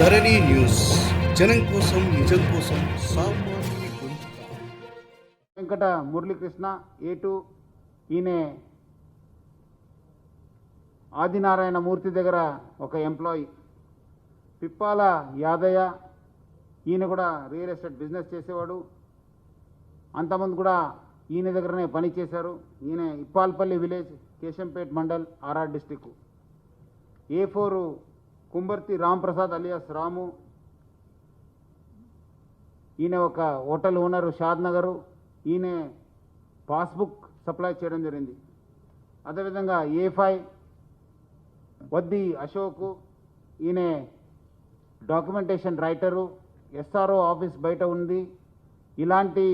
ధరణి news జనం కోసం నిజం కోసం సామాన్య గొంతుక. వెంకట మురళీకృష్ణ A2 ఈయన ఆదినారాయణ మూర్తి దగ్గర ఒక ఎంప్లాయీ. పిప్పాల యాదయ్య ఈయన కూడా రియల్ ఎస్టేట్ బిజినెస్ చేసేవాడు. అంతమంది కూడా ఈయన దగ్గరనే పని చేశారు. ఈయన Ippalpalli village, Keshampet mandal, RR district. A4 Kumbarthi Ramprasad alias Ramu, ఈయన ఒక హోటల్ ఓనరు షాద్ నగరు. ఈయన పాస్బుక్ సప్లై చేయడం జరిగింది. అదేవిధంగా A5 వద్ది అశోక్, ఈయన డాక్యుమెంటేషన్ రైటరు. SRO ఆఫీస్ బయట ఉంది. ఇలాంటి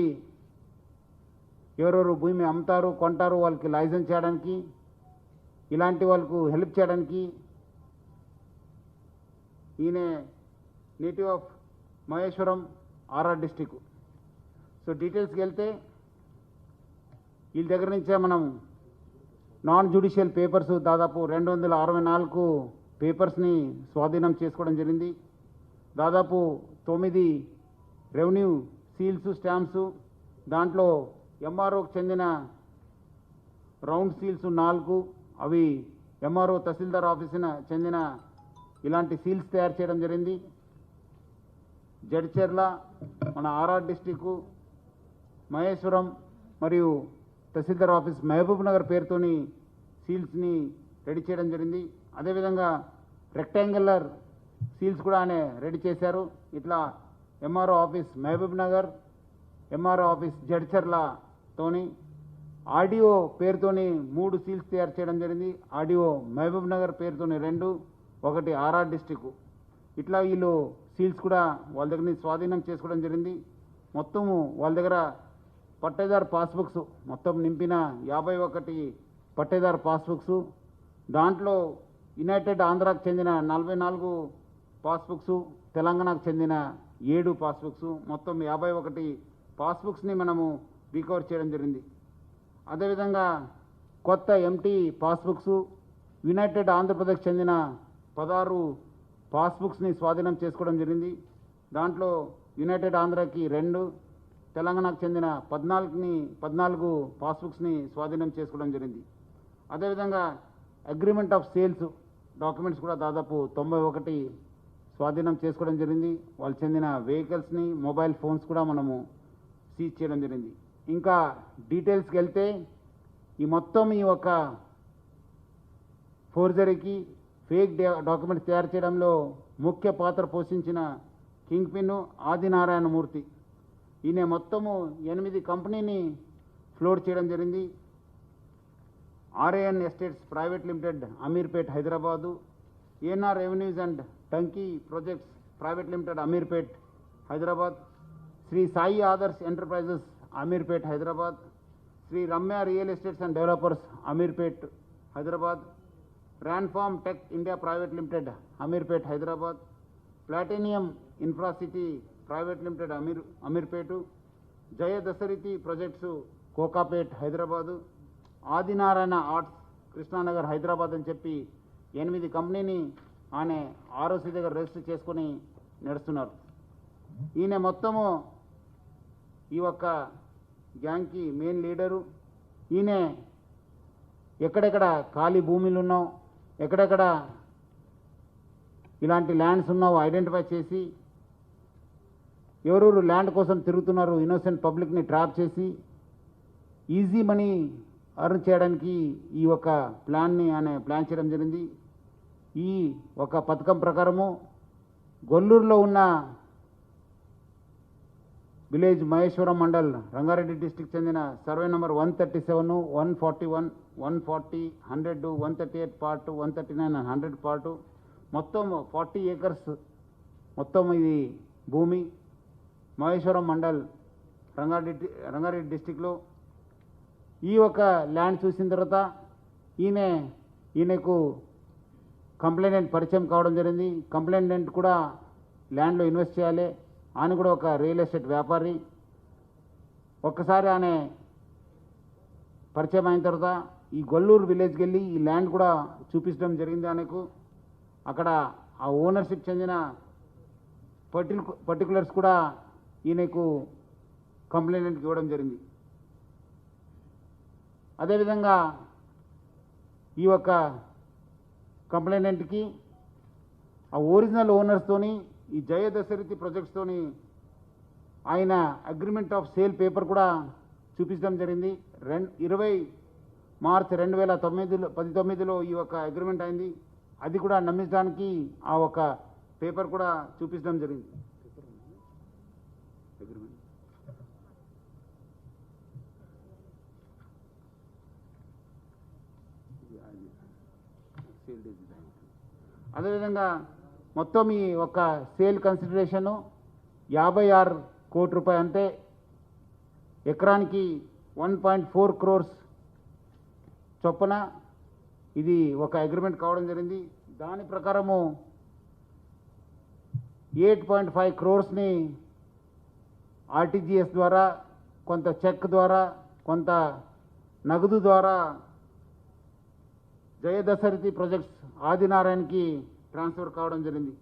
ఎవరెవరు భూమి అమ్ముతారు, కొంటారు వాళ్ళకి లైసెన్స్ చేయడానికి, ఇలాంటి వాళ్ళకు హెల్ప్ చేయడానికి. ఈయన native of Maheshwaram, RR district. So డీటెయిల్స్కి వెళ్తే వీళ్ళ దగ్గర నుంచే మనం నాన్ జ్యుడిషియల్ పేపర్స్ దాదాపు 264 పేపర్స్ని స్వాధీనం చేసుకోవడం జరిగింది. దాదాపు 9 రెవెన్యూ సీల్స్, స్టాంప్స్, దాంట్లో MROకి చెందిన రౌండ్ సీల్స్ 4, అవి MRO తహసీల్దార్ ఆఫీసున చెందిన ఇలాంటి సీల్స్ తయారు చేయడం జరిగింది. జడ్చర్ల, మన ఆర్ఆర్ డిస్టిక్, మహేశ్వరం మరియు తహసీల్దార్ ఆఫీస్ మహబూబ్ నగర్ పేరుతోని సీల్స్ని రెడీ చేయడం జరిగింది. అదేవిధంగా రెక్టాంగులర్ సీల్స్ కూడా ఆయన రెడీ చేశారు. ఇట్లా MRO ఆఫీస్ మహబూబ్ నగర్, MRO ఆఫీస్ జడ్చర్లతోని ఆడియో పేరుతోని 3 సీల్స్ తయారు చేయడం జరిగింది. ఆడియో మహబూబ్ నగర్ పేరుతోని 2, ఒకటి ఆర్ఆర్ డిస్టిక్. ఇట్లా వీళ్ళు సీల్స్ కూడా వాళ్ళ దగ్గర నుంచి స్వాధీనం చేసుకోవడం జరిగింది. మొత్తము వాళ్ళ దగ్గర పట్టేదారు పాస్బుక్స్ మొత్తం నింపిన 51 పట్టేదారు పాస్బుక్స్. దాంట్లో యునైటెడ్ ఆంధ్రాకు చెందిన 44 పాస్బుక్స్, తెలంగాణకు చెందిన 7 పాస్బుక్స్, మొత్తం 51 పాస్బుక్స్ని మనము రికవర్ చేయడం జరిగింది. అదేవిధంగా కొత్త ఎంటీ పాస్బుక్స్, యునైటెడ్ ఆంధ్రప్రదేశ్ చెందిన 16 పాస్బుక్స్ని స్వాధీనం చేసుకోవడం జరిగింది. దాంట్లో యునైటెడ్ ఆంధ్రాకి 2, తెలంగాణకు చెందిన 14 పాస్బుక్స్ని స్వాధీనం చేసుకోవడం జరిగింది. అదేవిధంగా అగ్రిమెంట్ ఆఫ్ సేల్స్ డాక్యుమెంట్స్ కూడా దాదాపు 91 స్వాధీనం చేసుకోవడం జరిగింది. వాళ్ళు చెందిన వెహికల్స్ని, మొబైల్ ఫోన్స్ కూడా మనము సీజ్ చేయడం జరిగింది. ఇంకా డీటెయిల్స్కి వెళ్తే ఈ మొత్తం ఈ ఒక ఫోర్జరీకి, ఫేక్ డాక్యుమెంట్స్ తయారు చేయడంలో ముఖ్య పాత్ర పోషించిన కింగ్ పిన్ ఆదినారాయణ మూర్తి. ఈయన మొత్తము 8 కంపెనీని ఫ్లోట్ చేయడం జరిగింది. RAN estates private limited, Ameerpet, Hyderabad. ANR revenues and Tanki projects private limited, Ameerpet, Hyderabad. Shri Sai Adarsh enterprises, Ameerpet, Hyderabad. Shri Ramya real estates and developers, Ameerpet, Hyderabad. Ranform tech India private limited, Ameerpet, Hyderabad. Platinum infracity private limited, Ameerpet. Jaya Dasharathi projects, Kokapet, Hyderabad. Adinarayana arts, Krishnanagar, Hyderabad అని చెప్పి 8 కంపెనీని ఆయన ROC దగ్గర రిజిస్టర్ చేసుకొని నడుస్తున్నారు. ఈయన మొత్తము ఈ ఒక్క గ్యాంగ్కి మెయిన్ లీడరు. ఈయన ఎక్కడెక్కడ ఖాళీ భూములు ఉన్నావు, ఎక్కడెక్కడ ఇలాంటి ల్యాండ్స్ ఉన్నావు ఐడెంటిఫై చేసి ఎవరెవరు ల్యాండ్ కోసం తిరుగుతున్నారు, ఇన్నోసెంట్ పబ్లిక్ని ట్రాప్ చేసి ఈజీ మనీ అర్న్ చేయడానికి ఈ ఒక ప్లాన్ని ఆయన ప్లాన్ చేయడం జరిగింది. ఈ ఒక పథకం ప్రకారము గొల్లూరులో ఉన్న విలేజ్ మహేశ్వరం మండల్, రంగారెడ్డి డిస్టిక్ చెందిన survey number 137, 141, 140, 100, 138 part, 139 and 100 part, మొత్తం 40 ఏకర్స్ మొత్తం ఇది భూమి మహేశ్వరం మండల్, రంగారెడ్డి డిస్టిక్లో. ఈ ఒక ల్యాండ్ చూసిన తర్వాత ఈయనకు కంప్లైనెంట్ పరిచయం కావడం జరిగింది. కంప్లైనెంట్ కూడా ల్యాండ్లో ఇన్వెస్ట్ చేయాలి. ఆయన కూడా ఒక రియల్ ఎస్టేట్ వ్యాపారి. ఒక్కసారి ఆయన పరిచయం అయిన తర్వాత ఈ గొల్లూరు విలేజ్కి వెళ్ళి ఈ ల్యాండ్ కూడా చూపించడం జరిగింది ఆయనకు. అక్కడ ఆ ఓనర్షిప్ చెందిన పర్టికులర్స్ కూడా ఈయనకు కంప్లైంట్కి ఇవ్వడం జరిగింది. అదేవిధంగా ఈ యొక్క కంప్లైంట్కి ఆ ఒరిజినల్ ఓనర్స్తోని ఈ జయ దశరథి ప్రాజెక్ట్స్తోని ఆయన అగ్రిమెంట్ ఆఫ్ సేల్ పేపర్ కూడా చూపించడం జరిగింది. 20 మార్చ్ 2019లో ఈ యొక్క అగ్రిమెంట్ అయింది. అది కూడా నమ్మించడానికి ఆ ఒక పేపర్ కూడా చూపించడం జరిగింది. అదేవిధంగా మొత్తం ఈ ఒక సేల్ కన్సిడరేషను 56 కోట్ల రూపాయలు, అంటే ఎకరానికి 1.4 crores చొప్పున ఇది ఒక అగ్రిమెంట్ కావడం జరిగింది. దాని ప్రకారము 8.5 crores ఆర్టీజీఎస్ ద్వారా, కొంత చెక్ ద్వారా, కొంత నగదు ద్వారా జయ దశరథి ప్రాజెక్ట్స్ ఆదినారాయణకి ట్రాన్స్ఫర్ కావడం జరిగింది.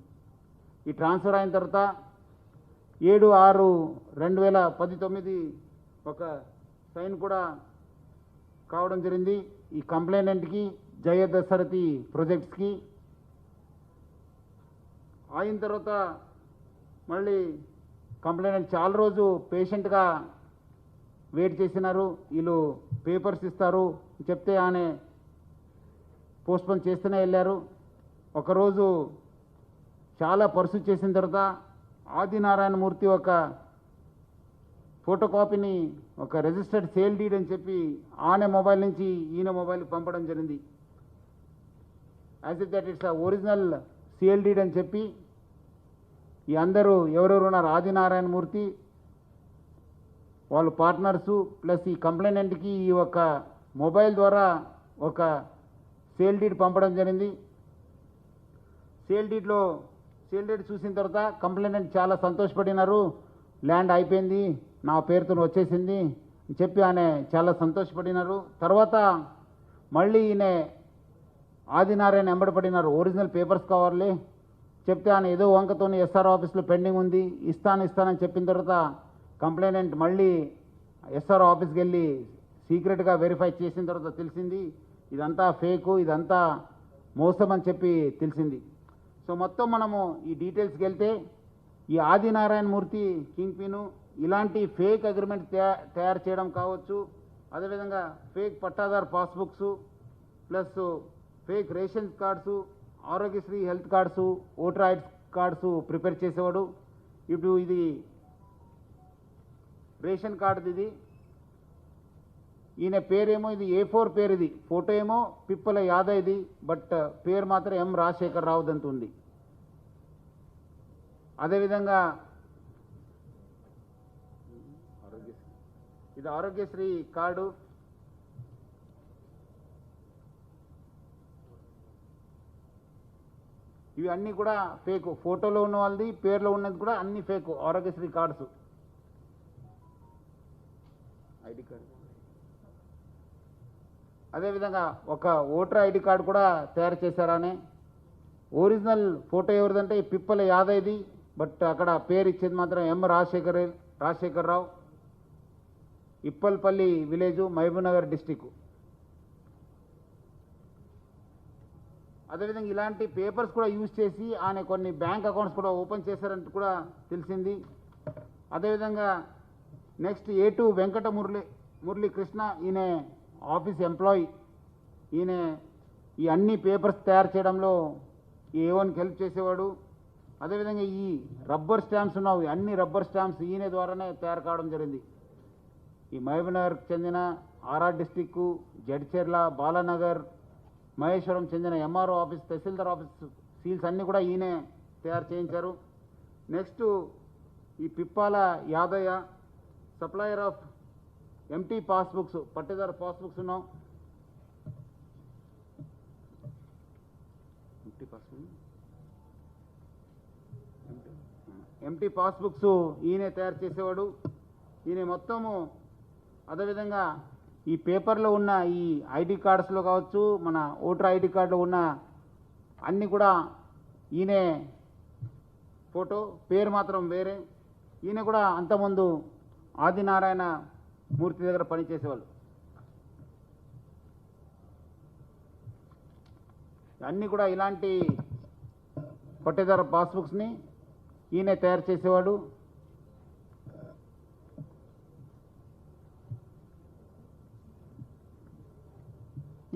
ఈ ట్రాన్స్ఫర్ అయిన తర్వాత 7/6/2019 ఒక సైన్ కూడా కావడం జరిగింది ఈ కంప్లైనెంట్కి, జయ దశరథి ప్రాజెక్ట్స్కి. అయిన తర్వాత మళ్ళీ కంప్లైనెంట్ చాలా రోజు పేషెంట్గా వెయిట్ చేసినారు. వీళ్ళు పేపర్స్ ఇస్తారు చెప్తే ఆయన పోస్ట్పోన్ చేస్తూనే వెళ్ళారు. ఒకరోజు చాలా పర్సూ చేసిన తర్వాత ఆదినారాయణమూర్తి ఒక ఫోటో కాపీని, ఒక రిజిస్టర్డ్ సేల్ డీడ్ అని చెప్పి ఆయన మొబైల్ నుంచి ఈయన మొబైల్కి పంపడం జరిగింది. As it that it's original sale deed అని చెప్పి ఈ అందరూ ఎవరెవరు ఉన్నారు, ఆదినారాయణమూర్తి వాళ్ళు పార్ట్నర్సు ప్లస్ ఈ కంప్లైనెంట్కి ఈ ఒక మొబైల్ ద్వారా ఒక సేల్ డీడ్ పంపడం జరిగింది. సేల్ డీడ్ చూసిన తర్వాత కంప్లైనెంట్ చాలా సంతోషపడినారు. ల్యాండ్ అయిపోయింది, నా పేరుతో వచ్చేసింది అని చెప్పి ఆయన చాలా సంతోషపడినారు. తర్వాత మళ్ళీ ఈయన ఆదినారాయణ ఎంబడపడినారు, ఒరిజినల్ పేపర్స్ కావాలి చెప్తే ఆయన ఏదో వంకతో ఎస్ఆర్ ఆఫీస్లో పెండింగ్ ఉంది, ఇస్తానని చెప్పిన తర్వాత కంప్లైనెంట్ మళ్ళీ ఎస్ఆర్ ఆఫీస్కి వెళ్ళి సీక్రెట్గా వెరిఫై చేసిన తర్వాత తెలిసింది ఇదంతా ఫేకు, ఇదంతా మోసం అని చెప్పి తెలిసింది. సో మొత్తం మనము ఈ డీటెయిల్స్కి వెళ్తే ఈ ఆదినారాయణమూర్తి కింగ్ పిను ఇలాంటి ఫేక్ అగ్రిమెంట్ తయారు చేయడం కావచ్చు, అదేవిధంగా ఫేక్ పట్టాదారు passbooks plus fake ration cards, Aarogyasri health cards, voter ID cards prepare చేసేవాడు. ఇప్పుడు ఇది రేషన్ కార్డు, ఇది ఈయన పేరేమో ఇది A4 పేరు, ఇది ఫోటో ఏమో పిప్పల యాదవ్ ఇది, బట్ పేరు మాత్రం ఎం రాజశేఖర్ రావు దంత ఉంది. అదేవిధంగా ఇది ఆరోగ్యశ్రీ కార్డు, ఇవి అన్నీ కూడా ఫేకు. ఫోటోలో ఉన్న వాళ్ళది, పేర్లో ఉన్నది కూడా అన్ని fake Aarogyasri cards. ID card, అదేవిధంగా ఒక ఓటర్ ఐడి కార్డు కూడా తయారు చేశారని. ఒరిజినల్ ఫోటో ఎవరిదంటే ఈ పిప్పల యాదవ్ది, బట్ అక్కడ పేరు ఇచ్చేది మాత్రం ఎం రాజశేఖర్ రావు, ఇప్పల్పల్లి విలేజు, మహబూబ్నగర్ డిస్టిక్. అదేవిధంగా ఇలాంటి పేపర్స్ కూడా యూజ్ చేసి ఆయన కొన్ని బ్యాంక్ అకౌంట్స్ కూడా ఓపెన్ చేశారంటూ కూడా తెలిసింది. అదేవిధంగా నెక్స్ట్ A2 వెంకట మురళీ కృష్ణ, ఈయన ఆఫీస్ ఎంప్లాయీ, ఈయన ఈ అన్ని పేపర్స్ తయారు చేయడంలో A1కి హెల్ప్ చేసేవాడు. అదేవిధంగా ఈ రబ్బర్ స్టాంప్స్ ఉన్నావు, అన్ని రబ్బర్ స్టాంప్స్ ఈయన ద్వారానే తయారు కావడం జరిగింది. ఈ మహబూబ్నగర్కి చెందిన ఆర్ఆర్ డిస్టిక్, జడ్చెర్ల, బాలానగర్, మహేశ్వరం చెందిన MRO office, tahsildar office seals అన్నీ కూడా ఈయనే తయారు చేయించారు. నెక్స్ట్ ఈ Pippala Yadaiah, supplier of empty passbooks, పట్టేదారు పాస్బుక్స్ ఉన్నాం, ఎంటీ పాస్బుక్స్ ఈయనే తయారు చేసేవాడు. ఈయన మొత్తము అదేవిధంగా ఈ పేపర్లో ఉన్న ఈ ఐడి కార్డ్స్లో కావచ్చు, మన ఓటర్ ఐడి కార్డులో ఉన్న అన్నీ కూడా ఈయనే ఫోటో, పేరు మాత్రం వేరే. ఈయన కూడా అంతకుముందు ఆదినారాయణ మూర్తి దగ్గర పనిచేసేవాళ్ళు. అన్నీ కూడా ఇలాంటి పట్టేదారు పాస్బుక్స్ని ఈయన తయారు చేసేవాడు.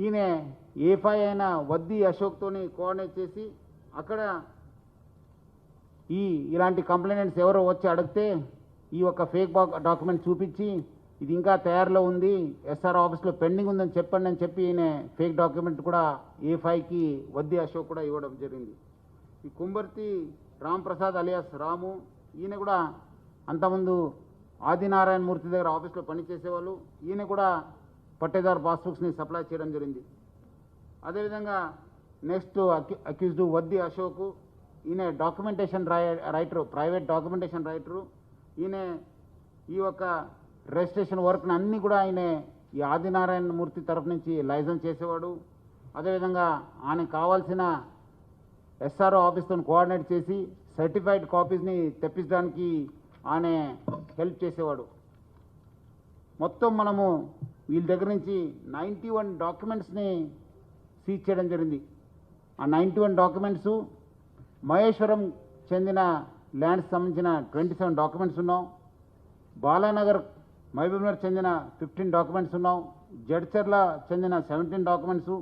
ఈయన ఏఫై అయిన వద్ది అశోక్తోని కోఆర్డినేట్ చేసి అక్కడ ఇలాంటి కంప్లైంట్స్ ఎవరో వచ్చి అడిగితే ఈ యొక్క ఫేక్ డాక్యుమెంట్ చూపించి ఇది ఇంకా తయారులో ఉంది, ఎస్ఆర్ ఆఫీస్లో పెండింగ్ ఉందని చెప్పండి అని చెప్పి ఈయన ఫేక్ డాక్యుమెంట్ కూడా ఏఫైకి వద్ది అశోక్ కూడా ఇవ్వడం జరిగింది. ఈ కుంబర్తి రామ్ ప్రసాద్ అలియాస్ రాము, ఈయన కూడా అంతకుముందు ఆదినారాయణ మూర్తి దగ్గర ఆఫీస్లో పనిచేసేవాళ్ళు. ఈయన కూడా పట్టేదారు పాస్బుక్స్ని సప్లై చేయడం జరిగింది. అదేవిధంగా నెక్స్ట్ అక్యూజ్డ్ వద్ది అశోక్, ఈయన documentation writer, private documentation writer. ఈయన ఈ యొక్క రిజిస్ట్రేషన్ వర్క్ని అన్నీ కూడా ఆయన ఈ ఆదినారాయణ మూర్తి తరఫు నుంచి లైసెన్స్ చేసేవాడు. అదేవిధంగా ఆయనకు కావాల్సిన ఎస్ఆర్ఓ ఆఫీస్తో కోఆర్డినేట్ చేసి సర్టిఫైడ్ కాపీస్ని తెప్పించడానికి ఆయన హెల్ప్ చేసేవాడు. మొత్తం మనము వీళ్ళ దగ్గర నుంచి 91 డాక్యుమెంట్స్ని సీజ్ చేయడం జరిగింది. ఆ 91 డాక్యుమెంట్స్ మహేశ్వరం చెందిన ల్యాండ్స్ సంబంధించిన 27 డాక్యుమెంట్స్ ఉన్నాం. బాలానగర్ మహబూబ్నగర్ చెందిన 15 డాక్యుమెంట్స్ ఉన్నాం. జడ్చర్ల చెందిన 17 డాక్యుమెంట్స్,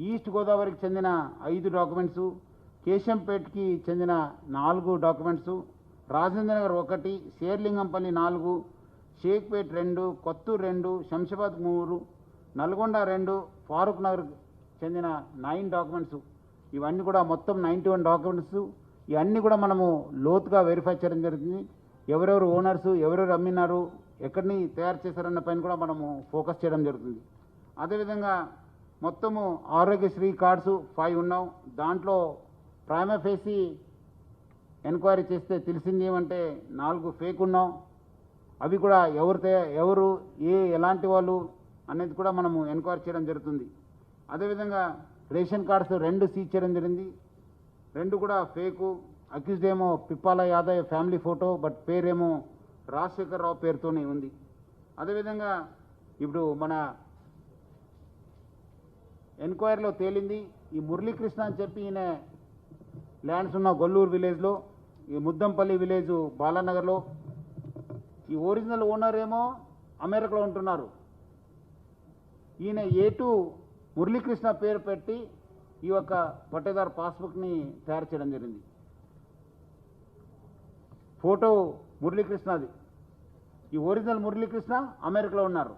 ఈస్ట్ గోదావరికి చెందిన 5 డాక్యుమెంట్స్, కేశంపేట్కి చెందిన 4 డాక్యుమెంట్స్, రాజేంద్రనగర్ 1, షేర్లింగంపల్లి 4, షేక్పేట్ 2, కొత్తూరు 2, శంషాబాద్ 3, నల్గొండ 2, ఫారూక్ నగర్ చెందిన 9 డాక్యుమెంట్స్. ఇవన్నీ కూడా మొత్తం 91 డాక్యుమెంట్స్. ఇవన్నీ కూడా మనము లోతుగా వెరిఫై చేయడం జరుగుతుంది. ఎవరెవరు ఓనర్సు, ఎవరెవరు అమ్మినారు, ఎక్కడిని తయారు చేశారన్న పైన కూడా మనము ఫోకస్ చేయడం జరుగుతుంది. అదేవిధంగా మొత్తము ఆరోగ్యశ్రీ కార్డ్స్ 5 ఉన్నాం. దాంట్లో ప్రైమా ఫేసి ఎంక్వైరీ చేస్తే తెలిసింది ఏమంటే 4 ఫేక్ ఉన్నాం. అవి కూడా ఎవరు ఎలాంటి వాళ్ళు అనేది కూడా మనము ఎంక్వైరీ చేయడం జరుగుతుంది. అదేవిధంగా రేషన్ కార్డ్స్ 2 సీజ్ చేయడం జరిగింది. 2 కూడా ఫేకు. అక్యూజ్డ్ ఏమో Pippala Yadav family photo, but పేరేమో రాజశేఖర్ రావు పేరుతోనే ఉంది. అదేవిధంగా ఇప్పుడు మన ఎంక్వైరీలో తేలింది ఈ మురళీకృష్ణ అని చెప్పి ఈయన ల్యాండ్స్ ఉన్న గొల్లూరు విలేజ్లో, ఈ ముద్దంపల్లి విలేజ్ బాలానగర్లో. ఈ ఒరిజినల్ ఓనర్ ఏమో అమెరికాలో ఉంటున్నారు. ఈయన A2 మురళీకృష్ణ పేరు పెట్టి ఈ యొక్క పట్టేదారు పాస్బుక్ని తయారు చేయడం జరిగింది. ఫోటో మురళీకృష్ణది. ఈ ఒరిజినల్ మురళీకృష్ణ అమెరికాలో ఉన్నారు.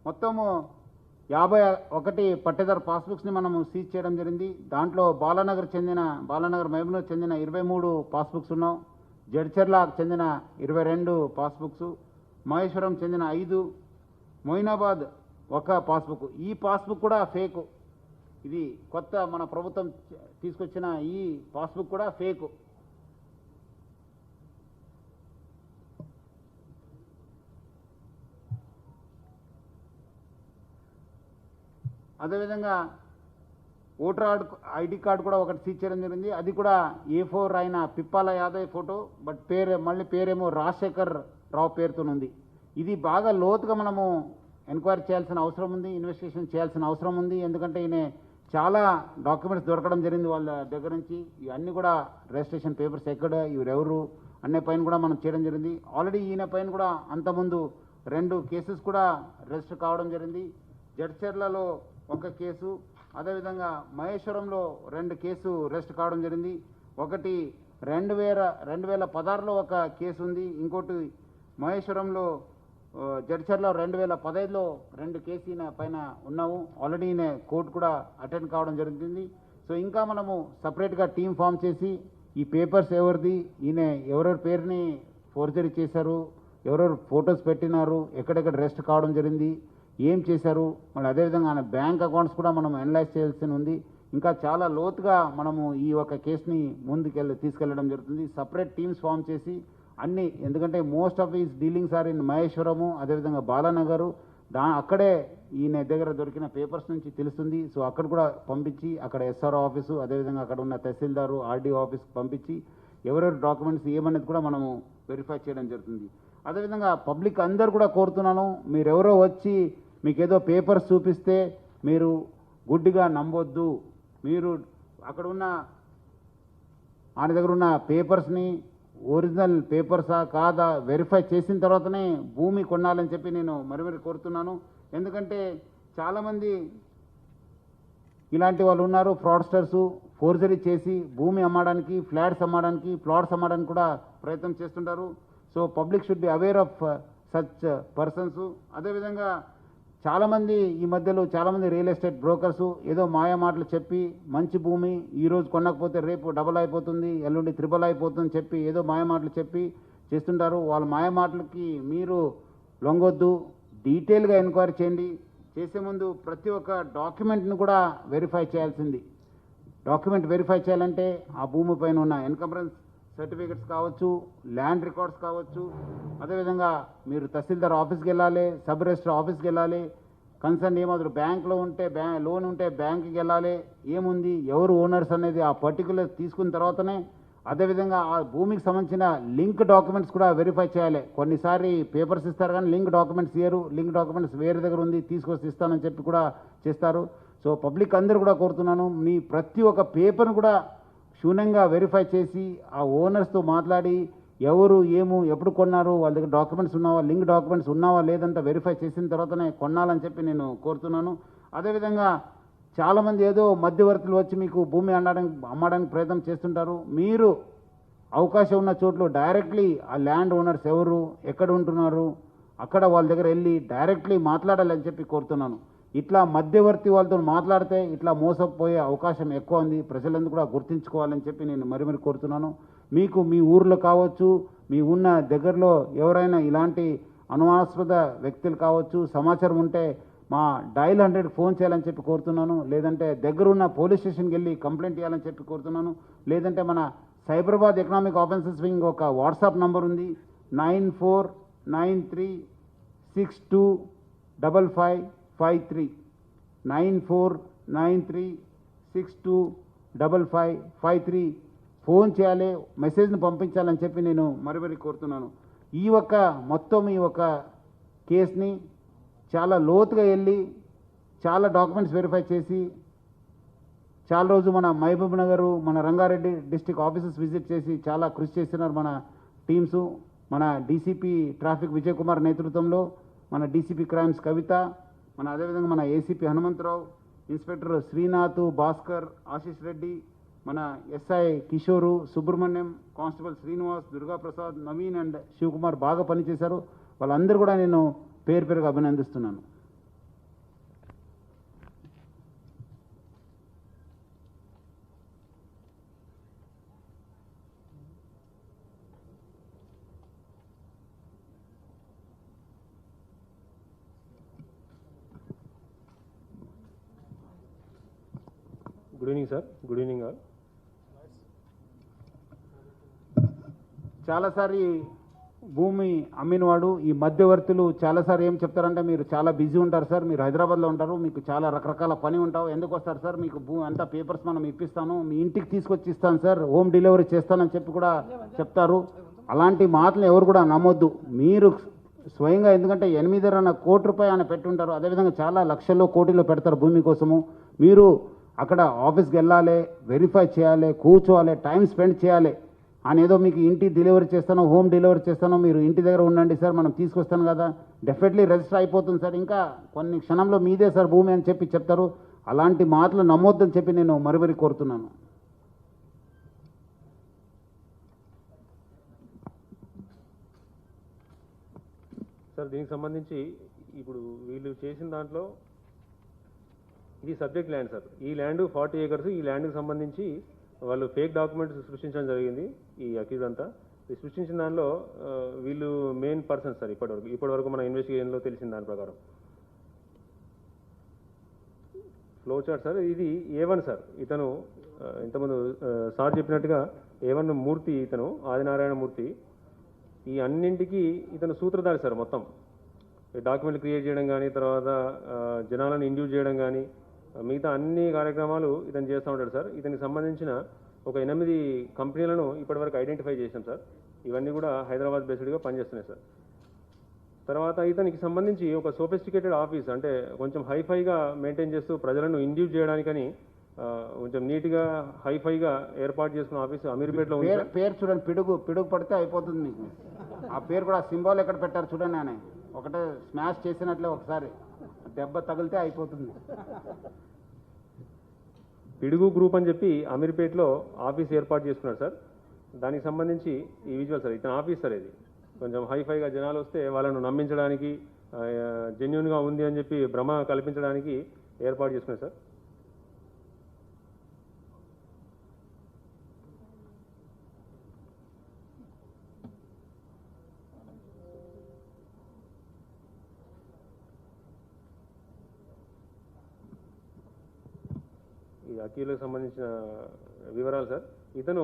మొత్తము 51 పట్టేదారు పాస్బుక్స్ని మనము సీజ్ చేయడం జరిగింది. దాంట్లో బాలానగర్ మహబూబ్నగర్ చెందిన 23 పాస్బుక్స్ ఉన్నాం. జడ్చర్లకు చెందిన 22 పాస్బుక్స్, మహేశ్వరం చెందిన 5, మొయినాబాద్ 1 పాస్బుక్. ఈ పాస్బుక్ కూడా ఫేకు. ఇది కొత్త మన ప్రభుత్వం తీసుకొచ్చిన ఈ పాస్బుక్ కూడా ఫేకు. అదేవిధంగా ఓటర్ ఐడి కార్డు కూడా ఒకటి సీజ్ చేయడం జరిగింది. అది కూడా A4 అయిన పిప్పాల యాదవ్ ఫోటో, బట్ పేరేమో రాజశేఖర్ రావు పేరుతో ఉంది. ఇది బాగా లోతుగా మనము ఎంక్వైరీ చేయాల్సిన అవసరం ఉంది, ఇన్వెస్టిగేషన్ చేయాల్సిన అవసరం ఉంది. ఎందుకంటే ఈయన చాలా డాక్యుమెంట్స్ దొరకడం జరిగింది వాళ్ళ దగ్గర నుంచి. ఇవన్నీ కూడా రిజిస్ట్రేషన్ పేపర్స్ ఎక్కడ, ఎవరు అనే పైన కూడా మనం చేయడం జరిగింది. ఆల్రెడీ ఈయన పైన కూడా అంతకుముందు 2 కేసెస్ కూడా రిజిస్టర్ కావడం జరిగింది. జడ్చర్లలో 1 కేసు, అదేవిధంగా మహేశ్వరంలో 2 కేసు రిజిస్టర్ కావడం జరిగింది. ఒకటి 2016లో 1 కేసు ఉంది. ఇంకోటి మహేశ్వరంలో జడ్చర్లో 2015లో 2 కేసు ఈయన పైన ఉన్నాము. ఆల్రెడీ ఈయన కోర్టు కూడా అటెండ్ కావడం జరుగుతుంది. సో ఇంకా మనము సపరేట్గా టీం ఫామ్ చేసి ఈ పేపర్స్ ఎవరిది, ఈయన ఎవరెవరి పేరుని ఫోర్జరీ చేశారు, ఎవరెవరు ఫొటోస్ పెట్టినారు, ఎక్కడెక్కడ రెస్ట్ కావడం జరిగింది, ఏం చేశారు, మళ్ళీ అదేవిధంగా ఆయన బ్యాంక్ అకౌంట్స్ కూడా మనం అనలైజ్ చేయాల్సి ఉంది. ఇంకా చాలా లోతుగా మనము ఈ ఒక కేసుని తీసుకెళ్ళడం జరుగుతుంది. సపరేట్ టీమ్స్ ఫామ్ చేసి అన్నీ, ఎందుకంటే most of his dealings are in Maheshwaram, అదేవిధంగా బాలానగరు, అక్కడే ఈయన దగ్గర దొరికిన పేపర్స్ నుంచి తెలుస్తుంది. సో అక్కడ కూడా పంపించి అక్కడ ఎస్ఆర్ఓ ఆఫీసు, అదేవిధంగా అక్కడ ఉన్న తహసీల్దారు ఆర్డీఓ ఆఫీస్కి పంపించి ఎవరెవరి డాక్యుమెంట్స్ ఏమనేది కూడా మనము వెరిఫై చేయడం జరుగుతుంది. అదేవిధంగా పబ్లిక్ అందరు కూడా కోరుతున్నాను, మీరెవరో వచ్చి మీకు ఏదో పేపర్స్ చూపిస్తే మీరు గుడ్డిగా నమ్మొద్దు. మీరు అక్కడ ఉన్న ఆయన దగ్గర ఉన్న పేపర్స్ని ఒరిజినల్ పేపర్సా కాదా వెరిఫై చేసిన తర్వాతనే భూమి కొనాలని చెప్పి నేను మరి కోరుతున్నాను. ఎందుకంటే చాలామంది ఇలాంటి వాళ్ళు ఉన్నారు, ఫ్రాడ్స్టర్సు, ఫోర్జరీ చేసి భూమి అమ్మడానికి, ఫ్లాట్స్ అమ్మడానికి, ప్లాట్స్ అమ్మడానికి కూడా ప్రయత్నం చేస్తుంటారు. So public should be aware of such persons. అదేవిధంగా చాలామంది ఈ మధ్యలో చాలామంది రియల్ ఎస్టేట్ బ్రోకర్సు ఏదో మాయా మాటలు చెప్పి మంచి భూమి ఈరోజు కొనకపోతే రేపు డబల్ అయిపోతుంది, ఎల్లుండి త్రిబల్ అయిపోతుంది చెప్పి ఏదో మాయ మాటలు చెప్పి చేస్తుంటారు. వాళ్ళ మాయ మాటలకి మీరు లొంగొద్దు. డీటెయిల్గా ఎంక్వైరీ చేయండి. చేసే ముందు ప్రతి ఒక్క డాక్యుమెంట్ని కూడా వెరిఫై చేయాల్సింది. డాక్యుమెంట్ వెరిఫై చేయాలంటే ఆ భూమి పైన ఉన్న ఎన్కంబరెన్స్ సర్టిఫికెట్స్ కావచ్చు, ల్యాండ్ రికార్డ్స్ కావచ్చు, అదేవిధంగా మీరు తహసీల్దార్ ఆఫీస్కి వెళ్ళాలి, సబ్ రిజిస్టర్ ఆఫీస్కి వెళ్ళాలి, కన్సర్న్ ఏమాత్రం బ్యాంక్లో ఉంటే లోన్ ఉంటే బ్యాంక్కి వెళ్ళాలి, ఏముంది ఎవరు ఓనర్స్ అనేది ఆ పర్టికులర్ తీసుకున్న తర్వాతనే, అదేవిధంగా ఆ భూమికి సంబంధించిన లింక్ డాక్యుమెంట్స్ కూడా వెరిఫై చేయాలి. కొన్నిసారి పేపర్స్ ఇస్తారు కానీ లింక్ డాక్యుమెంట్స్ ఇయ్యరు. లింక్ డాక్యుమెంట్స్ వేరే దగ్గర ఉంది తీసుకొచ్చి ఇస్తానని చెప్పి కూడా చేస్తారు. సో పబ్లిక్ అందరూ కూడా కోరుతున్నాను, మీ ప్రతి ఒక్క పేపర్ను కూడా క్షుణ్ణంగా వెరిఫై చేసి ఆ ఓనర్స్తో మాట్లాడి ఎవరు ఎప్పుడు కొన్నారు, వాళ్ళ దగ్గర డాక్యుమెంట్స్ ఉన్నావా, లింక్ డాక్యుమెంట్స్ ఉన్నావా లేదంతా వెరిఫై చేసిన తర్వాతనే కొనాలని చెప్పి నేను కోరుతున్నాను. అదేవిధంగా చాలామంది ఏదో మధ్యవర్తులు వచ్చి మీకు భూమి అమ్మడానికి ప్రయత్నం చేస్తుంటారు. మీరు అవకాశం ఉన్న చోట్ల డైరెక్ట్లీ ఆ ల్యాండ్ ఓనర్స్ ఎవరు, ఎక్కడ ఉంటున్నారు, అక్కడ వాళ్ళ దగ్గర వెళ్ళి డైరెక్ట్లీ మాట్లాడాలని చెప్పి కోరుతున్నాను. ఇట్లా మధ్యవర్తి వాళ్ళతో మాట్లాడితే ఇట్లా మోసపోయే అవకాశం ఎక్కువ ఉంది. ప్రజలందరూ కూడా గుర్తుంచుకోవాలని చెప్పి నేను మరి కోరుతున్నాను. మీకు మీ ఊర్లో కావచ్చు, మీ ఉన్న దగ్గరలో ఎవరైనా ఇలాంటి అనుమానాస్పద వ్యక్తులు కావచ్చు సమాచారం ఉంటే మా డైల్ 100 ఫోన్ చేయాలని చెప్పి కోరుతున్నాను. లేదంటే దగ్గరున్న పోలీస్ స్టేషన్కి వెళ్ళి కంప్లైంట్ చేయాలని చెప్పి కోరుతున్నాను. లేదంటే మన సైబరాబాద్ ఎకనామిక్ ఆఫెన్సెస్ వింగ్ ఒక వాట్సాప్ నంబర్ ఉంది, 9493625553 9493625553 ఫోన్ చేయాలి, మెసేజ్ని పంపించాలని చెప్పి నేను మరి కోరుతున్నాను. ఈ ఒక్క కేసుని చాలా లోతుగా వెళ్ళి చాలా డాక్యుమెంట్స్ వెరిఫై చేసి చాలా రోజు మన మహబూబ్ నగర్, మన రంగారెడ్డి డిస్టిక్ ఆఫీసెస్ విజిట్ చేసి చాలా కృషి చేస్తున్నారు మన టీమ్సు. మన డీసీపీ ట్రాఫిక్ విజయ్ కుమార్ నేతృత్వంలో, మన డీసీపీ క్రైమ్స్ కవిత, అదేవిధంగా మన ఏసీపీ హనుమంతరావు, ఇన్స్పెక్టర్ శ్రీనాథ్, భాస్కర్, ఆశీష్ రెడ్డి, మన SI Kishore, Subrahmanyam, constable Srinivas, Durgaprasad, Naveen and Shivakumar బాగా పనిచేశారు. వాళ్ళందరూ కూడా నేను పేరుగా అభినందిస్తున్నాను. Good evening sir. Good evening all. చాలాసారి భూమి అమ్మినవాడు ఈ మధ్యవర్తులు చాలాసారి ఏం చెప్తారంటే, మీరు చాలా బిజీ ఉంటారు సార్, మీరు హైదరాబాద్లో ఉంటారు, మీకు చాలా రకరకాల పని ఉంటావు, ఎందుకు వస్తారు సార్, మీకు అంతా పేపర్స్ మనం ఇప్పిస్తాను, మీ ఇంటికి తీసుకొచ్చి ఇస్తాను సార్, హోమ్ డెలివరీ చేస్తానని చెప్పి కూడా చెప్తారు. అలాంటి మాటలు ఎవరు కూడా నమ్మొద్దు. మీరు స్వయంగా, ఎందుకంటే 8.5 కోటి రూపాయలు ఆయన పెట్టుంటారు, అదేవిధంగా చాలా లక్షల్లో కోటిలో పెడతారు భూమి కోసము. మీరు అక్కడ ఆఫీస్కి వెళ్ళాలి, వెరిఫై చేయాలి, కూర్చోవాలి, టైం స్పెండ్ చేయాలి. ఆయన ఏదో మీకు ఇంటి డెలివరీ చేస్తాను, హోమ్ డెలివరీ చేస్తాను, మీరు ఇంటి దగ్గర ఉండండి సార్, మనం తీసుకొస్తాను కదా, డెఫినెట్లీ రిజిస్టర్ అయిపోతుంది సార్, ఇంకా కొన్ని క్షణంలో మీదే సార్ భూమి అని చెప్పి చెప్తారు. అలాంటి మాటలు నమ్మొద్దని చెప్పి నేను మరి కోరుతున్నాను. సార్ దీనికి సంబంధించి ఇప్పుడు వీళ్ళు చేసిన దాంట్లో ఇది సబ్జెక్ట్ ల్యాండ్ సార్. ఈ ల్యాండ్ 40 acres. ఈ ల్యాండ్కి సంబంధించి వాళ్ళు ఫేక్ డాక్యుమెంట్స్ సృష్టించడం జరిగింది. ఈ అక్యూజ్ అంతా ఈ సృష్టించిన దానిలో వీళ్ళు మెయిన్ పర్సన్స్ సార్. ఇప్పటివరకు మన ఇన్వెస్టిగేషన్లో తెలిసిన దాని ప్రకారం ఫ్లో చార్ట్ సార్. ఇది A1 సార్. ఇతను ఇంతకుముందు సార్ చెప్పినట్టుగా A1 మూర్తి, ఇతను ఆదినారాయణ మూర్తి. ఈ అన్నింటికి ఇతను సూత్రధారి సార్. మొత్తం డాక్యుమెంట్లు క్రియేట్ చేయడం కానీ, తర్వాత జనాలను ఇండ్యూస్ చేయడం కానీ, మిగతా అన్ని కార్యక్రమాలు ఇతను చేస్తూ ఉంటాడు సార్. ఇతనికి సంబంధించిన ఒక 8 కంపెనీలను ఇప్పటివరకు ఐడెంటిఫై చేశాం సార్. ఇవన్నీ కూడా హైదరాబాద్ బేస్డ్గా పనిచేస్తున్నాయి సార్. తర్వాత ఇతనికి సంబంధించి ఒక సోఫిస్టికేటెడ్ ఆఫీస్, అంటే కొంచెం హైఫైగా మెయింటైన్ చేస్తూ ప్రజలను ఇండ్యూస్ చేయడానికని కొంచెం నీట్గా హైఫైగా ఏర్పాటు చేసుకున్న ఆఫీస్ అమీర్పేటలో ఉంది సార్. పేరు చూడండి, పిడుగు పడితే అయిపోతుంది మీకు. ఆ పేరు కూడా సింబాల్ ఎక్కడ పెట్టారు చూడండి, ఆయన ఒకటే స్మాష్ చేసినట్లే ఒకసారి దెబ్బ తగిలితే అయిపోతుంది. పిడుగు గ్రూప్ అని చెప్పి అమీర్పేటలో ఆఫీస్ ఏర్పాటు చేసుకున్నారు సార్. దానికి సంబంధించి ఈ విజువల్ సార్, ఇతని ఆఫీస్ సార్ ఇది. కొంచెం హైఫైగా జనాలు వస్తే వాళ్ళను నమ్మించడానికి, జెన్యున్గా ఉంది అని చెప్పి భ్రమ కల్పించడానికి ఏర్పాటు చేసుకున్నారు సార్. ఈ అకీలకు సంబంధించిన వివరాలు సార్. ఇతను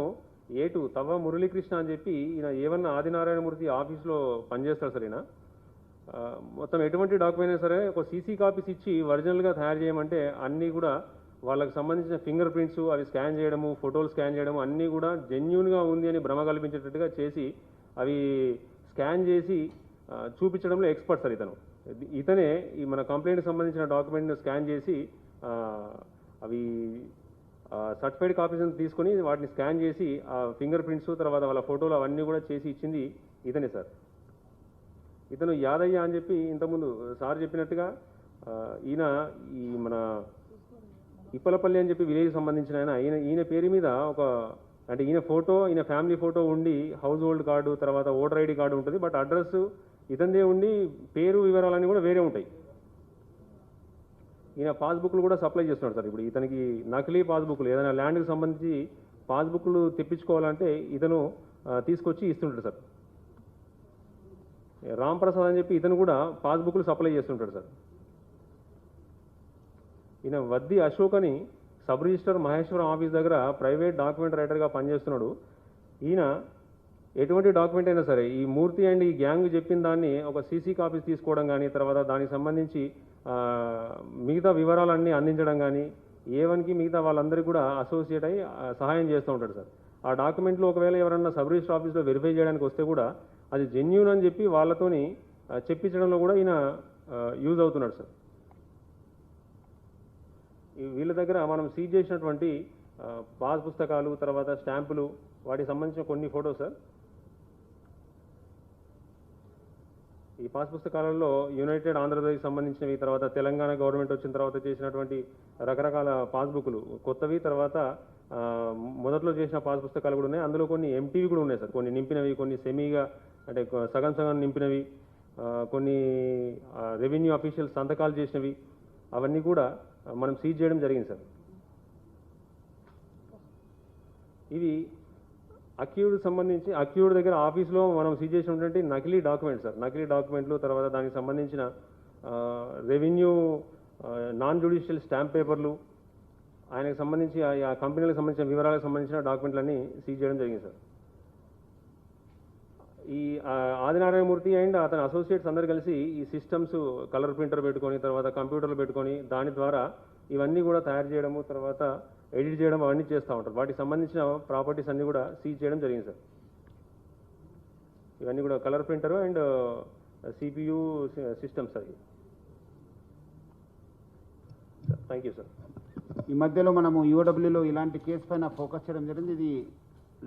A2 తవ్వ మురళీకృష్ణ అని చెప్పి ఈయన ఏమన్నా ఆదినారాయణమూర్తి ఆఫీస్లో పనిచేస్తాడు సార్. ఈయన మొత్తం ఎటువంటి డాక్యుమెంట్ అయినా సరే ఒక సీసీ కాపీస్ ఇచ్చి ఒరిజినల్గా తయారు చేయమంటే అన్నీ కూడా వాళ్ళకి సంబంధించిన ఫింగర్ ప్రింట్స్ అవి స్కాన్ చేయడము, ఫోటోలు స్కాన్ చేయడము అన్నీ కూడా జెన్యూన్గా ఉంది అని భ్రమ కల్పించేటట్టుగా చేసి అవి స్కాన్ చేసి చూపించడంలో ఎక్స్పర్ట్ సార్ ఇతను. ఇతనే ఈ మన కంప్లైంట్కి సంబంధించిన డాక్యుమెంట్ని స్కాన్ చేసి అవి సర్టిఫైడ్ కాపీస్ని తీసుకొని వాటిని స్కాన్ చేసి ఆ ఫింగర్ ప్రింట్స్, తర్వాత వాళ్ళ ఫోటోలు అవన్నీ కూడా చేసి ఇచ్చింది ఇతనే సార్. ఇతను యాదయ్య అని చెప్పి ఇంతకుముందు సార్ చెప్పినట్టుగా ఈయన ఈ మన ఇప్పలపల్లి అని చెప్పి విలేజ్ సంబంధించిన ఈయన పేరు మీద ఒక, అంటే ఈయన ఫోటో, ఈయన ఫ్యామిలీ ఫోటో ఉండి హౌస్ హోల్డ్ కార్డు, తర్వాత ఓటర్ ఐడి కార్డు ఉంటుంది. బట్ అడ్రస్ ఇతందే ఉండి పేరు వివరాలన్నీ కూడా వేరే ఉంటాయి. ఈయన పాస్బుక్లు కూడా సప్లై చేస్తున్నాడు సార్. ఇప్పుడు ఇతనికి నకిలీ పాస్బుక్లు, ఏదైనా ల్యాండ్కి సంబంధించి పాస్బుక్లు తెప్పించుకోవాలంటే ఇతను తీసుకొచ్చి ఇస్తుంటాడు సార్. రామ్ ప్రసాద్ అని చెప్పి ఇతను కూడా పాస్బుక్లు సప్లై చేస్తుంటాడు సార్. ఈయన వద్ది అశోక్ అని సబ్ రిజిస్టర్ మహేశ్వరం ఆఫీస్ దగ్గర ప్రైవేట్ డాక్యుమెంట్ రైటర్గా పనిచేస్తున్నాడు. ఈయన ఎటువంటి డాక్యుమెంట్ అయినా సరే ఈ మూర్తి అండ్ ఈ గ్యాంగ్ చెప్పిన దాన్ని ఒక సీసీ కాపీస్ తీసుకోవడం కానీ, తర్వాత దానికి సంబంధించి మిగతా వివరాలన్నీ అందించడం కానీ, A1కి మిగతా వాళ్ళందరికీ కూడా అసోసియేట్ అయ్యి సహాయం చేస్తూ ఉంటాడు సార్. ఆ డాక్యుమెంట్లో ఒకవేళ ఎవరన్నా సబ్ రిజిస్టర్ ఆఫీస్లో వెరిఫై చేయడానికి వస్తే కూడా అది జెన్యూన్ అని చెప్పి వాళ్ళతోని చెప్పించడంలో కూడా ఈయన యూజ్ అవుతున్నాడు సార్. వీళ్ళ దగ్గర మనం సీజ్ చేసినటువంటి పాస్ పుస్తకాలు, తర్వాత స్టాంపులు, వాటికి సంబంధించిన కొన్ని ఫోటోస్ సార్. ఈ పాస్ పుస్తకాలలో యునైటెడ్ ఆంధ్రప్రదేశ్ సంబంధించినవి, తర్వాత తెలంగాణ గవర్నమెంట్ వచ్చిన తర్వాత చేసినటువంటి రకరకాల పాస్బుక్లు కొత్తవి, తర్వాత మొదట్లో చేసిన పాస్ పుస్తకాలు కూడా ఉన్నాయి. అందులో కొన్ని ఎంటీవి కూడా ఉన్నాయి సార్. కొన్ని నింపినవి, కొన్ని సెమీగా అంటే సగం నింపినవి, కొన్ని రెవెన్యూ అఫీషియల్ సంతకాలు చేసినవి, అవన్నీ కూడా మనం సీజ్ చేయడం జరిగింది సార్. ఇవి అక్యూడ్ దగ్గర ఆఫీస్లో మనం సీజ్ చేసినటువంటి నకిలీ డాక్యుమెంట్స్ సార్. నకిలీ డాక్యుమెంట్లు, తర్వాత దానికి సంబంధించిన రెవెన్యూ నాన్ జ్యుడిషియల్ స్టాంప్ పేపర్లు, ఆయనకు సంబంధించి ఆ కంపెనీలకు సంబంధించిన వివరాలకు సంబంధించిన డాక్యుమెంట్లన్నీ సీజ్ చేయడం జరిగింది సార్. ఈ ఆదినారాయణమూర్తి అండ్ అతని అసోసియేట్స్ అందరు కలిసి ఈ సిస్టమ్స్ కలర్ ప్రింటర్ పెట్టుకొని, తర్వాత కంప్యూటర్లు పెట్టుకొని దాని ద్వారా ఇవన్నీ కూడా తయారు చేయడము, తర్వాత ఎడిట్ చేయడం అవన్నీ చేస్తూ ఉంటారు. వాటికి సంబంధించిన ప్రాపర్టీస్ అన్నీ కూడా సీజ్ చేయడం జరిగింది సార్. ఇవన్నీ కూడా colour printer and CPU systems అవి. Thank you sir. ఈ మధ్యలో మనము UOWలో ఇలాంటి కేసు పైన ఫోకస్ చేయడం జరిగింది. ఇది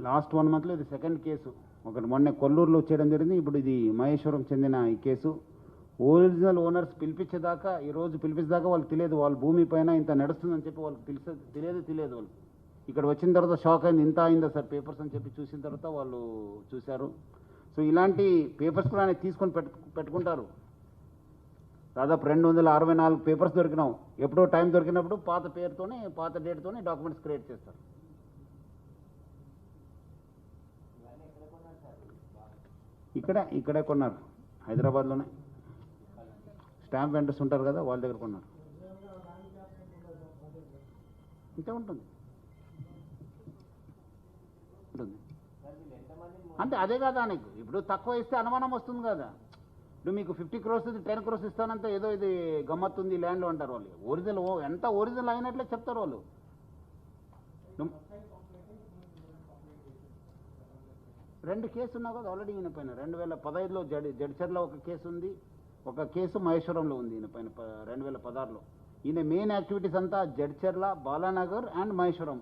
లాస్ట్ 1 మంత్లో ఇది సెకండ్ కేసు. ఒకటి మొన్న కొల్లూరులో చేయడం జరిగింది. ఇప్పుడు ఇది మహేశ్వరం చెందిన ఈ కేసు. ఒరిజినల్ ఓనర్స్ పిలిపించేదాకా, ఈరోజు పిలిపించేదాకా వాళ్ళకి తెలియదు వాళ్ళ భూమి పైన ఇంత నడుస్తుందని చెప్పి వాళ్ళకి తెలియదు వాళ్ళు. ఇక్కడ వచ్చిన తర్వాత షాక్ అయింది, ఇంత అయిందా సార్ పేపర్స్ అని చెప్పి చూసిన తర్వాత వాళ్ళు చూశారు. సో ఇలాంటి పేపర్స్ కూడా ఆయన తీసుకొని పెట్టుకుంటారు. దాదాపు 264 పేపర్స్ దొరికినాం. ఎప్పుడో టైం దొరికినప్పుడు పాత పేరుతోనే, పాత డేట్తోనే డాక్యుమెంట్స్ క్రియేట్ చేస్తారు. ఇక్కడే కొన్నారు, హైదరాబాద్లోనే. స్టాంప్ వెండర్స్ ఉంటారు కదా, వాళ్ళ దగ్గర కొన్నారు. ఇంతే ఉంటుంది. అంటే అదే కదా నీకు ఇప్పుడు తక్కువ ఇస్తే అనుమానం వస్తుంది కదా. ఇప్పుడు మీకు 50 crores 10 crores ఇస్తానంటే ఏదో ఇది గమ్మత్తు ఉంది ల్యాండ్ అంటారు వాళ్ళు. ఒరిజినల్ ఎంత ఒరిజినల్ అయినట్లే చెప్తారు వాళ్ళు. 2 కేసులు ఉన్నా కదా ఆల్రెడీ ఈయన పైన 2015లో జడ్చర్లో ఒక కేసు ఉంది, ఒక కేసు మహేశ్వరంలో ఉంది ఈయన పైన 2016లో. ఈయన మెయిన్ యాక్టివిటీస్ అంతా జడ్చర్ల, బాలానగర్ అండ్ మహేశ్వరం.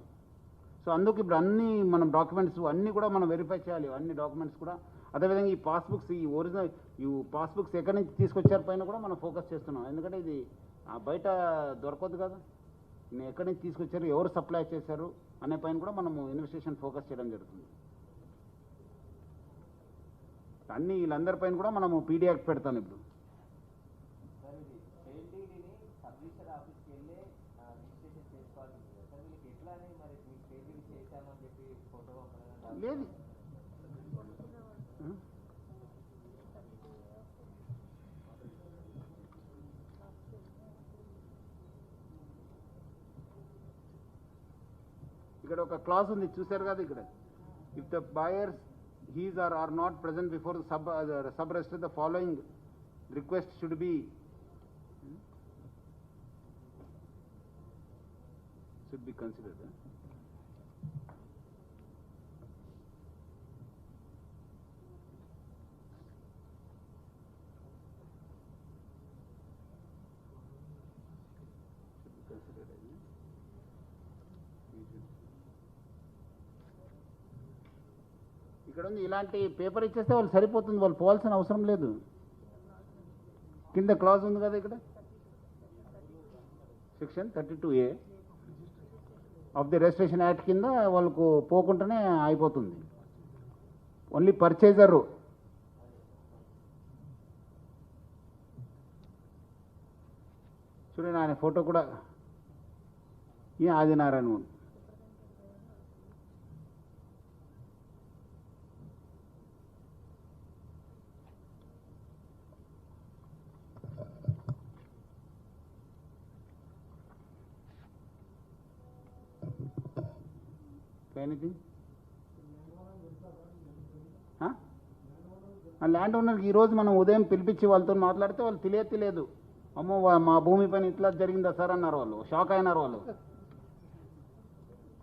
సో అందుకు ఇప్పుడు అన్ని మనం డాక్యుమెంట్స్ అన్నీ కూడా మనం వెరిఫై చేయాలి, అన్ని డాక్యుమెంట్స్ కూడా. అదేవిధంగా ఈ పాస్బుక్స్, ఈ ఒరిజినల్ ఈ పాస్బుక్స్ ఎక్కడి నుంచి తీసుకొచ్చారు పైన కూడా మనం ఫోకస్ చేస్తున్నాం. ఎందుకంటే ఇది బయట దొరకదు కదా, నేను ఎక్కడి నుంచి తీసుకొచ్చారు, ఎవరు సప్లై చేశారు అనే పైన కూడా మనము ఇన్వెస్టిగేషన్ ఫోకస్ చేయడం జరుగుతుంది. అన్ని వీళ్ళందరి పైన కూడా మనము పీడీ యాక్ట్ పెడతాను ఇప్పుడు. లేదు ఇక్కడ ఒక క్లాస్ ఉంది చూశారు కదా ఇక్కడ, if the buyers his are not present before sub registrar the following request should be considered. ఇక్కడ ఉంది ఇలాంటి పేపర్ ఇచ్చేస్తే వాళ్ళు సరిపోతుంది, వాళ్ళు పోవాల్సిన అవసరం లేదు. కింద క్లాజ్ ఉంది కదా ఇక్కడ, section 32A of the registration act కింద వాళ్ళకు పోకుండానే అయిపోతుంది. ఓన్లీ పర్చేజరు చూడండి, ఆయన ఫోటో కూడా ఈ ఆదినారాయణ. ఎనీథింగ్ ల్యాండ్ ఓనర్కి ఈరోజు మనం ఉదయం పిలిపించి వాళ్ళతో మాట్లాడితే వాళ్ళు తెలియదు, అమ్మో మా భూమి పైన ఇట్లా జరిగిందా సార్ అన్నారు వాళ్ళు, షాక్ అయినారు వాళ్ళు.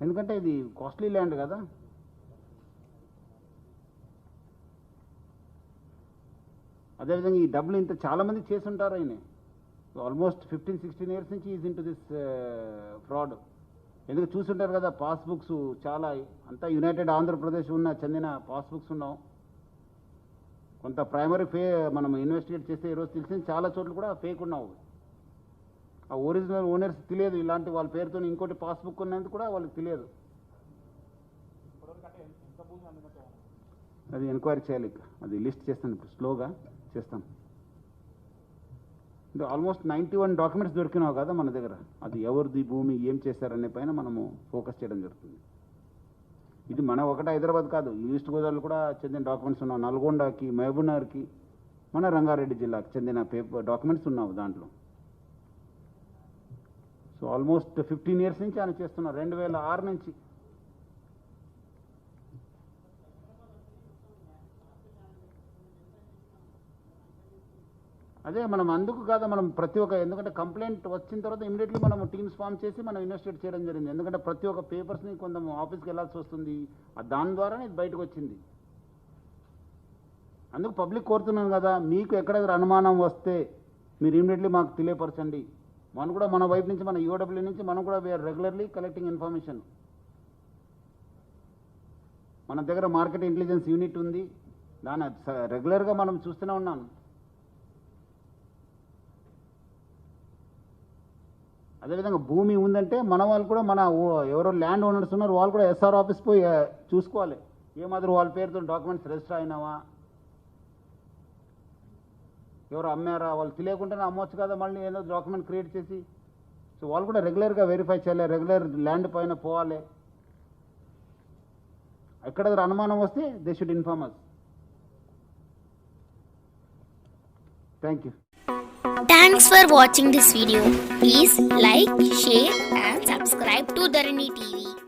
ఎందుకంటే ఇది కాస్ట్లీ ల్యాండ్ కదా. అదేవిధంగా ఈ డబ్బులు ఇంత చాలామంది చేసి ఉంటారు. ఆయన ఆల్మోస్ట్ 15-16 years నుంచి is in to this fraud. ఎందుకు చూస్తుంటారు కదా, పాస్బుక్స్ చాలా అంతా యునైటెడ్ ఆంధ్రప్రదేశ్ చెందిన పాస్బుక్స్ ఉన్నాం. కొంత ప్రైమరీ మనం ఇన్వెస్టిగేట్ చేస్తే ఈరోజు తెలిసింది చాలా చోట్ల కూడా ఫేక్ ఉన్నావు. ఆ ఒరిజినల్ ఓనర్స్ తెలియదు, ఇలాంటి వాళ్ళ పేరుతో ఇంకోటి పాస్బుక్ ఉన్నందుకు కూడా వాళ్ళకి తెలియదు. అది ఎంక్వైరీ చేయాలి, అది లిస్ట్ చేస్తాను ఇప్పుడు, స్లోగా చేస్తాం. అంటే ఆల్మోస్ట్ 91 డాక్యుమెంట్స్ దొరికినావు కదా మన దగ్గర, అది ఎవరిది భూమి ఏం చేశారనే పైన మనము ఫోకస్ చేయడం జరుగుతుంది. ఇది మన ఒకటే హైదరాబాద్ కాదు, ఈస్ట్ గోదావరిలో కూడా చెందిన డాక్యుమెంట్స్ ఉన్నావు, నల్గొండకి, మహబూబ్నగర్కి, మన రంగారెడ్డి జిల్లాకి చెందిన డాక్యుమెంట్స్ ఉన్నావు దాంట్లో. సో ఆల్మోస్ట్ 15 years నుంచి ఆయన చేస్తున్నారు, 2006 నుంచి. అదే మనం అందుకు కాదా మనం ప్రతి ఒక్క, ఎందుకంటే కంప్లైంట్ వచ్చిన తర్వాత ఇమీడియట్లీ మనం టీమ్స్ ఫామ్ చేసి మనం ఇన్వెస్టిగేట్ చేయడం జరిగింది. ఎందుకంటే ప్రతి ఒక్క పేపర్స్ని కొంత ఆఫీస్కి వెళ్ళాల్సి వస్తుంది, దాని ద్వారానే ఇది బయటకు వచ్చింది. అందుకు పబ్లిక్ కోరుతున్నాను కదా, మీకు ఎక్కడ అనుమానం వస్తే మీరు ఇమీడియట్లీ మాకు తెలియపరచండి. మనం కూడా మన వైపు నుంచి, మన యూడబ్ల్యూ నుంచి మనం కూడా వీఆర్ రెగ్యులర్లీ కలెక్టింగ్ ఇన్ఫర్మేషన్. మన దగ్గర మార్కెట్ ఇంటెలిజెన్స్ యూనిట్ ఉంది, దాన్ని రెగ్యులర్గా మనం చూస్తూనే ఉన్నాను. అదేవిధంగా భూమి ఉందంటే మన వాళ్ళు కూడా, మన ఎవరో ల్యాండ్ ఓనర్స్ ఉన్నారు వాళ్ళు కూడా ఎస్ఆర్ ఆఫీస్ పోయి చూసుకోవాలి, ఏమాదిరి వాళ్ళ పేరుతో డాక్యుమెంట్స్ రిజిస్టర్ అయినావా, ఎవరు అమ్మారా, వాళ్ళు తెలియకుండానే అమ్మవచ్చు కదా, మళ్ళీ ఏదో డాక్యుమెంట్ క్రియేట్ చేసి. సో వాళ్ళు కూడా రెగ్యులర్గా వెరిఫై చేయాలి, రెగ్యులర్ ల్యాండ్ పైన పోవాలి. ఎక్కడ అనుమానం వస్తే they should inform us. Thank you. Thanks for watching this video. Please like, share and subscribe to Dharani TV.